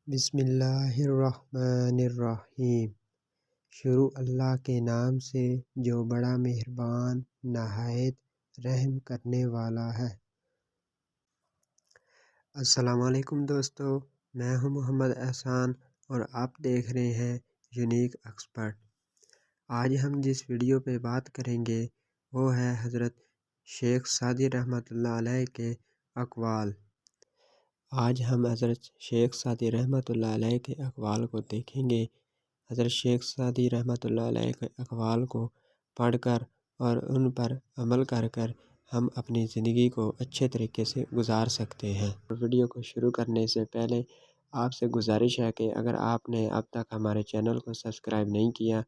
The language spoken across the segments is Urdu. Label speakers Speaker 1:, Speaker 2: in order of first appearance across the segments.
Speaker 1: بسم اللہ الرحمن الرحیم۔ شروع اللہ کے نام سے جو بڑا مہربان نہایت رحم کرنے والا ہے۔ السلام علیکم دوستو، میں ہوں محمد احسان اور آپ دیکھ رہے ہیں یونیک ایکسپرٹ۔ آج ہم جس ویڈیو پہ بات کریں گے وہ ہے حضرت شیخ سعدی رحمۃ اللہ علیہ کے اقوال۔ آج ہم حضرت شیخ سعدی رحمۃ اللہ علیہ کے اقوال کو دیکھیں گے۔ حضرت شیخ سعدی رحمۃ اللہ علیہ کے اقوال کو پڑھ کر اور ان پر عمل کر ہم اپنی زندگی کو اچھے طریقے سے گزار سکتے ہیں۔ ویڈیو کو شروع کرنے سے پہلے آپ سے گزارش ہے کہ اگر آپ نے اب تک ہمارے چینل کو سبسکرائب نہیں کیا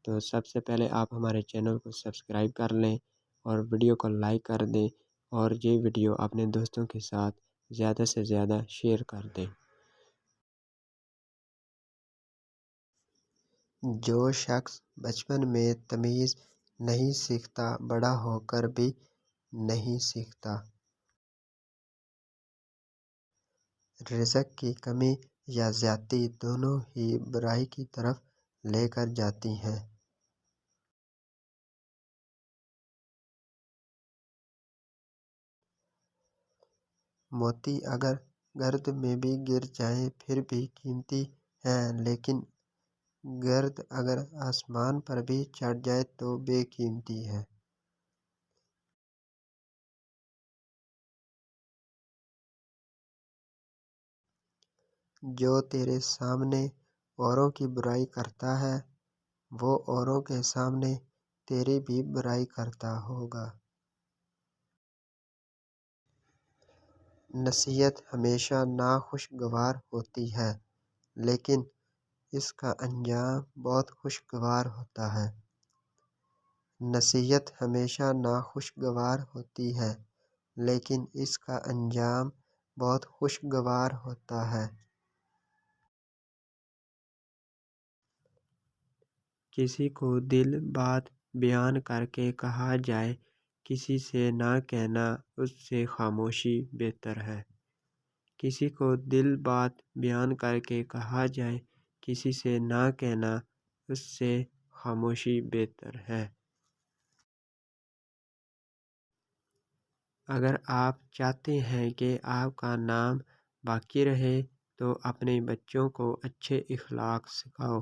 Speaker 1: تو سب سے پہلے آپ ہمارے چینل کو سبسکرائب کر لیں اور ویڈیو کو لائک کر دیں، اور یہ ویڈیو اپنے دوستوں کے ساتھ زیادہ سے زیادہ شیئر کر دیں۔ جو شخص بچپن میں تمیز نہیں سیکھتا بڑا ہو کر بھی نہیں سیکھتا۔ رزق کی کمی یا زیادتی دونوں ہی برائی کی طرف لے کر جاتی ہیں۔ موتی اگر گرد میں بھی گر جائیں پھر بھی قیمتی ہیں، لیکن گرد اگر آسمان پر بھی چڑھ جائے تو بے قیمتی ہے۔ جو تیرے سامنے اوروں کی برائی کرتا ہے وہ اوروں کے سامنے تیری بھی برائی کرتا ہوگا۔ نصیحت ہمیشہ ناخوشگوار ہوتی ہے، لیکن اس کا انجام بہت خوشگوار ہوتا ہے۔ نصیحت ہمیشہ ناخوشگوار ہوتی ہے، لیکن اس کا انجام بہت خوشگوار ہوتا ہے۔ کسی کو دل بات بیان کر کے کہا جائے، کسی سے نہ کہنا اس سے خاموشی بہتر ہے۔ کسی کو دل بات بیان کر کے کہا جائے، کسی سے نہ کہنا اس سے خاموشی بہتر ہے۔ اگر آپ چاہتے ہیں کہ آپ کا نام باقی رہے تو اپنے بچوں کو اچھے اخلاق سکھاؤ۔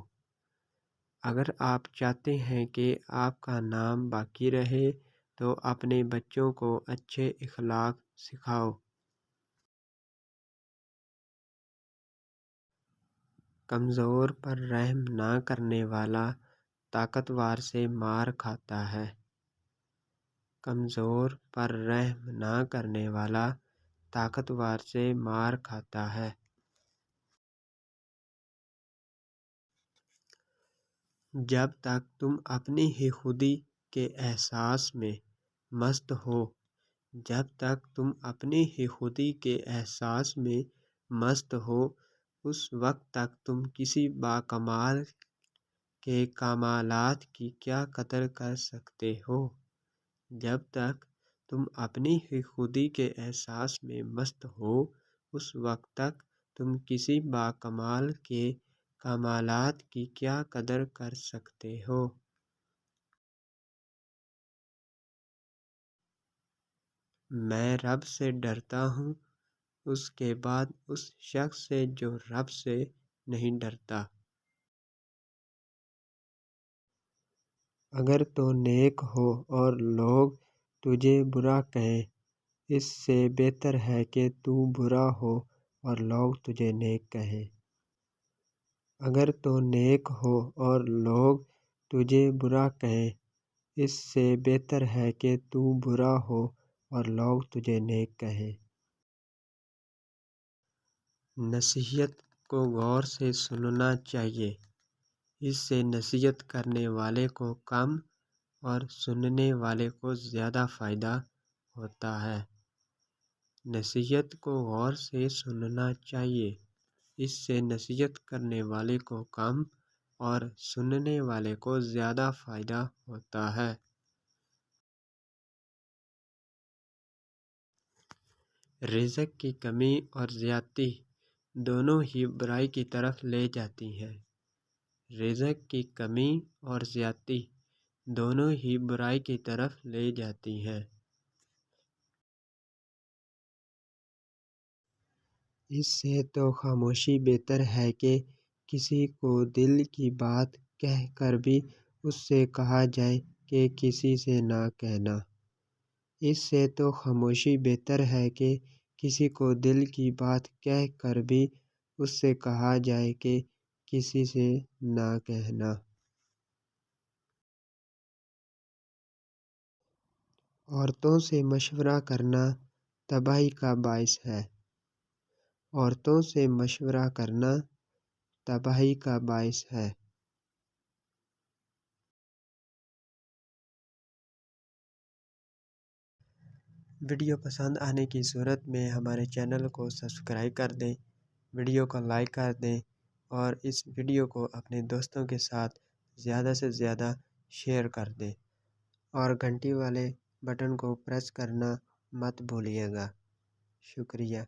Speaker 1: اگر آپ چاہتے ہیں کہ آپ کا نام باقی رہے تو اپنے بچوں کو اچھے اخلاق سکھاؤ۔ کمزور پر رحم نہ کرنے والا طاقتور سے مار کھاتا ہے۔ کمزور پر رحم نہ کرنے والا طاقتور سے مار کھاتا ہے۔ جب تک تم اپنی ہی خودی کے احساس میں مست ہو، جب تک تم اپنی ہی خودی کے احساس میں مست ہو، اس وقت تک تم کسی باکمال کے کمالات کی کیا قدر کر سکتے ہو۔ جب تک تم اپنی ہی خودی کے احساس میں مست ہو، اس وقت تک تم کسی باکمال کے کمالات کی کیا قدر کر سکتے ہو۔ میں رب سے ڈرتا ہوں، اس کے بعد اس شخص سے جو رب سے نہیں ڈرتا۔ اگر تو نیک ہو اور لوگ تجھے برا کہیں، اس سے بہتر ہے کہ تو برا ہو اور لوگ تجھے نیک کہیں۔ اگر تو نیک ہو اور لوگ تجھے برا کہیں، اس سے بہتر ہے کہ تو برا ہو اور لوگ تجھے نیک کہیں۔ نصیحت کو غور سے سننا چاہیے، اس سے نصیحت کرنے والے کو کم اور سننے والے کو زیادہ فائدہ ہوتا ہے۔ نصیحت کو غور سے سننا چاہیے، اس سے نصیحت کرنے والے کو کم اور سننے والے کو زیادہ فائدہ ہوتا ہے۔ رزق کی کمی اور زیادتی دونوں ہی برائی کی طرف لے جاتی ہیں۔ رزق کی کمی اور زیادتی دونوں ہی برائی کی طرف لے جاتی ہیں۔ اس سے تو خاموشی بہتر ہے کہ کسی کو دل کی بات کہہ کر بھی اس سے کہا جائے کہ کسی سے نہ کہنا۔ اس سے تو خاموشی بہتر ہے کہ کسی کو دل کی بات کہہ کر بھی اس سے کہا جائے کہ کسی سے نہ کہنا۔ عورتوں سے مشورہ کرنا تباہی کا باعث ہے۔ عورتوں سے مشورہ کرنا تباہی کا باعث ہے۔ ویڈیو پسند آنے کی صورت میں ہمارے چینل کو سبسکرائب کر دیں، ویڈیو کو لائک کر دیں اور اس ویڈیو کو اپنے دوستوں کے ساتھ زیادہ سے زیادہ شیئر کر دیں اور گھنٹی والے بٹن کو پریس کرنا مت بھولیے گا۔ شکریہ۔